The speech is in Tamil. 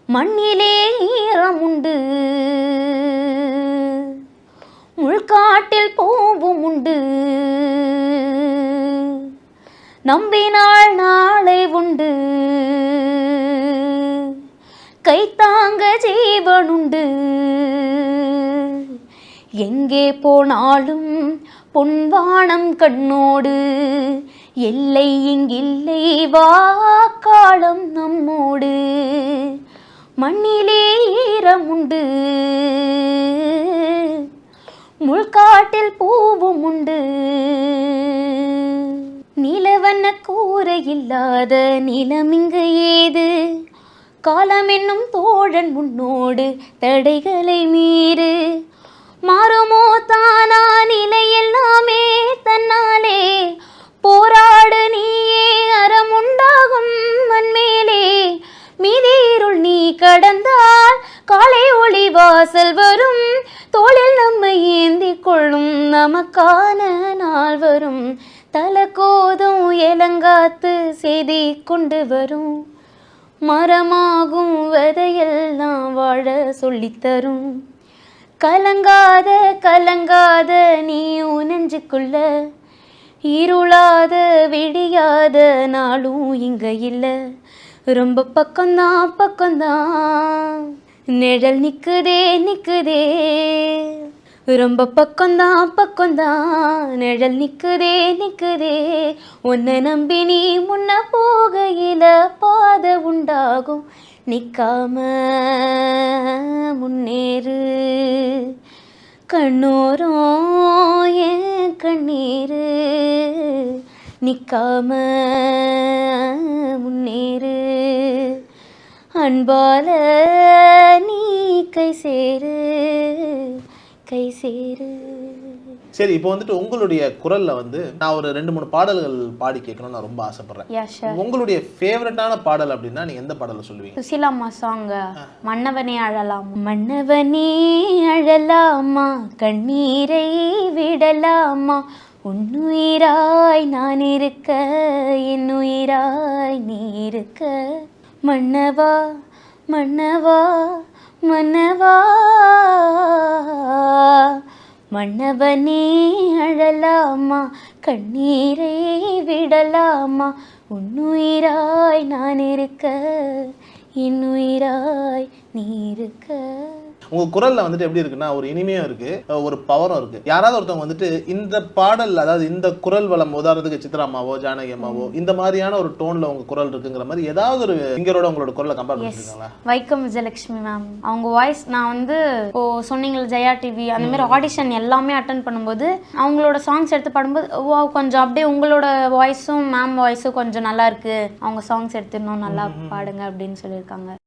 மண்ணிலே ஈரமுண்டு, முள்காட்டில் பூவும் உண்டு, நம்பினாள் நாளை உண்டு, கைத்தாங்க ஜீவனுண்டு. எங்கே போனாலும் பொன்வானம் கண்ணோடு, எல்லை இங்கில்லை வாக்காலம் நம்மோடு. மண்ணிலே ஈரமுண்டு, முள்காட்டில் பூவும் உண்டு. நிலவண்ண கூரை இல்லாத நிலமிங்கு ஏது, காலம் என்னும் தோழன் முன்னோடு தடைகளை மீறு. மாறுமோ தானா நிலையெல்லாமே தன்னாலே, போராடு நீயே அறமுண்டாகும் மண்மேலே. மீதீருள் நீ கடந்தால் காலை ஒளி வாசல் வரும், தோளில் நம்மை ஏந்தி கொள்ளும் நமக்கான நாள் வரும். தலக்கோதும் எலங்காத்து செய்தி கொண்டு வரும், மரமாகும் வதையெல்லாம் வாழ சொல்லித்தரும். கலங்காத கலங்காத நீ நெஞ்சுக்குள்ள, இருளாத விடியாத நாளும் இங்க இல்லை. ரொம்ப பக்கம்தான் பக்கம்தான் நிழல் நிக்குதே நிக்குதே, ரொம்ப பக்கம்தான் பக்கம்தான் நிழல் நிக்குதே நிக்குதே. உன்னை நம்பி நீ முன்ன போகையில பாதை உண்டாகும், நிக்காம முன்னேறு. கண்ணோரம் என் கண்ணீரு, நிக்காம முன்னேறு. அன்பால நீ கை சேரு கை சேரு. சரி, இப்போ வந்துட்டு உங்களுடைய குரல்ல வந்து நான் ஒரு 2-3 பாடல்கள் பாடி கேட்கணும்னு நான் ரொம்ப ஆசைப்படுறேன். உங்களுடைய ஃபேவரட்டான பாடல் அப்படின்னா நீங்க எந்த பாடலை சொல்லுவீங்க? சுசிலாம்மா சாங் மன்னவனே அழலாம். மன்னவனே அழலாமா, கண்ணீரை விடலாமா, உன்னுயிராய் நான் இருக்க, என் உயிராய் நீ இருக்க. மன்னவா மன்னவா மன்னவா, மன்னவனே அழலாமா, கண்ணீரை விடலாமா, உன்னுயிராய் நான் இருக்க, என் உயிராய் நீ இருக்க. உங்க குரல்ல வந்துட்டு எப்படி இருக்குன்னா ஒரு இனிமையும் இருக்கு, ஒரு பவரும் இருக்கு. யாராவது ஒருத்தவங்க வந்துட்டு இந்த பாடல், அதாவது இந்த குரல் வளம், உதாரணத்துக்கு சித்ராமாவோ ஜானகி அம்மாவோ இந்த மாதிரியான ஒரு டோன்ல உங்க குரல் இருக்குங்கிற மாதிரி ஏதாவது ஒரு சிங்கரோட உங்களோட குரலை கம்பேர் பண்ணிருக்கீங்களா? வைக்கம் விஜயலட்சுமி மேம் அவங்க வாய்ஸ், நான் வந்து இப்போ சொன்னீங்க ஜெயா டிவி அந்த மாதிரி ஆடிஷன் எல்லாமே அட்டன் பண்ணும்போது அவங்களோட சாங்ஸ் எடுத்து பாடும்போது கொஞ்சம் அப்படியே உங்களோட வாய்ஸும் மேம் வாய்ஸும் கொஞ்சம் நல்லா இருக்கு, அவங்க சாங்ஸ் எடுத்துடணும் நல்லா பாடுங்க அப்படின்னு சொல்லியிருக்காங்க.